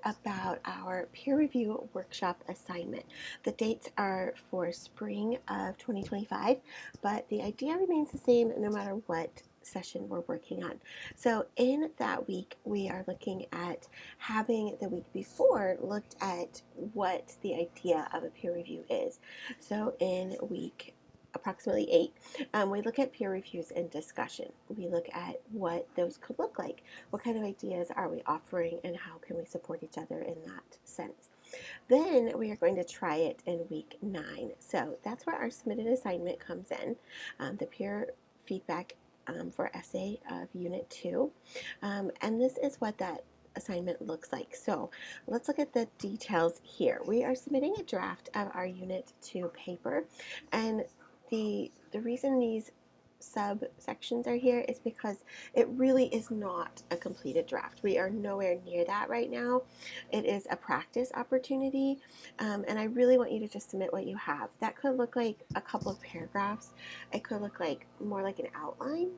About our peer review workshop assignment. The dates are for spring of 2025, but the idea remains the same no matter what session we're working on. So in that week, we are looking at having the week before looked at what the idea of a peer review is. So in week approximately 8, we look at peer reviews and discussion. We look at what those could look like. What kind of ideas are we offering, and how can we support each other in that sense? Then we are going to try it in week 9. So that's where our submitted assignment comes in, the peer feedback for essay of Unit 2. And this is what that assignment looks like. So let's look at the details here. We are submitting a draft of our Unit 2 paper, and the reason these subsections are here is because it really is not a completed draft. We are nowhere near that right now. It is a practice opportunity, and I really want you to just submit what you have. That could look like a couple of paragraphs. It could look like more like an outline.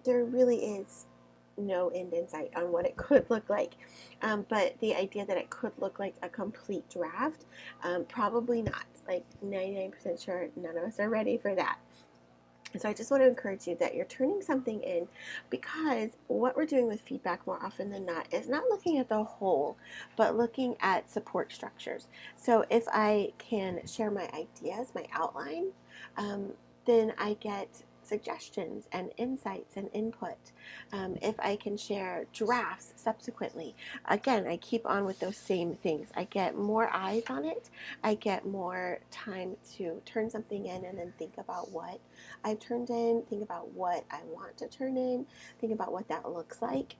There really is no end in sight on what it could look like. But the idea that it could look like a complete draft, probably not. Like 99% sure none of us are ready for that. So I just want to encourage you that you're turning something in, because what we're doing with feedback more often than not is not looking at the whole, but looking at support structures. So if I can share my ideas, my outline, then I get suggestions and insights and input. If I can share drafts subsequently, again, I keep on with those same things. I get more eyes on it. I get more time to turn something in and then think about what I've turned in, think about what I want to turn in, think about what that looks like.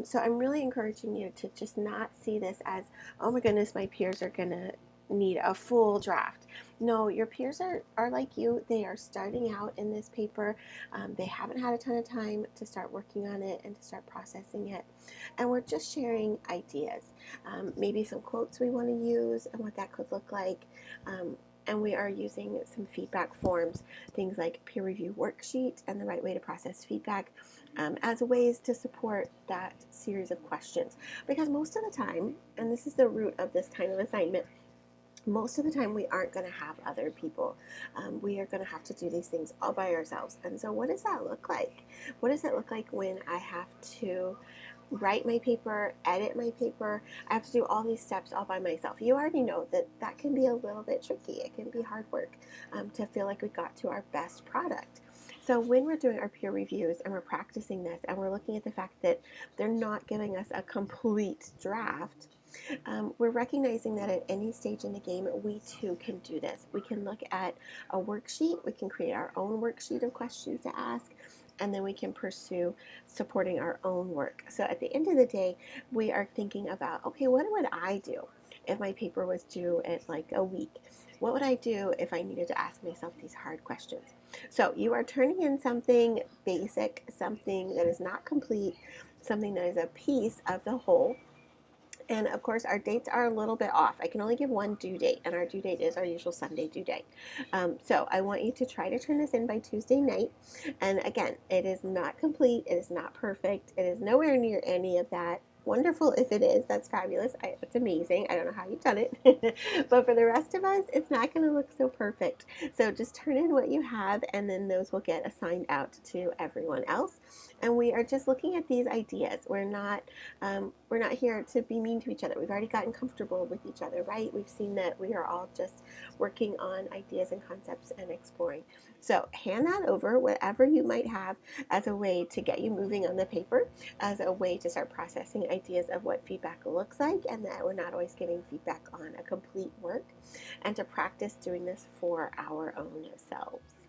So I'm really encouraging you to just not see this as, oh my goodness, my peers are going to need a full draft. No, your peers are like you. They are starting out in this paper. They haven't had a ton of time to start working on it and to start processing it. And we're just sharing ideas, maybe some quotes we want to use and what that could look like. And we are using some feedback forms, things like peer review worksheet and the right way to process feedback, as ways to support that series of questions. Because most of the time, and this is the root of this kind of assignment, most of the time we aren't going to have other people. We are going to have to do these things all by ourselves. And so what does that look like? What does it look like when I have to write my paper, edit my paper? I have to do all these steps all by myself. You already know that that can be a little bit tricky. It can be hard work to feel like we got to our best product. So when we're doing our peer reviews and we're practicing this and we're looking at the fact that they're not giving us a complete draft, we're recognizing that at any stage in the game, we too can do this. We can look at a worksheet, we can create our own worksheet of questions to ask, and then we can pursue supporting our own work. So at the end of the day, we are thinking about, okay, what would I do if my paper was due in like a week? What would I do if I needed to ask myself these hard questions? So you are turning in something basic, something that is not complete, something that is a piece of the whole. And of course, our dates are a little bit off. I can only give one due date, and our due date is our usual Sunday due date. So I want you to try to turn this in by Tuesday night. And again, it is not complete, it is not perfect, it is nowhere near any of that. Wonderful if it is, that's fabulous. It's amazing. I don't know how you've done it. But for the rest of us, it's not going to look so perfect. So just turn in what you have, and then those will get assigned out to everyone else. And we are just looking at these ideas. We're not here to be mean to each other. We've already gotten comfortable with each other, right? We've seen that we are all just working on ideas and concepts and exploring. So hand that over, whatever you might have, as a way to get you moving on the paper, as a way to start processing ideas of what feedback looks like, and that we're not always giving feedback on a complete work, and to practice doing this for our own selves.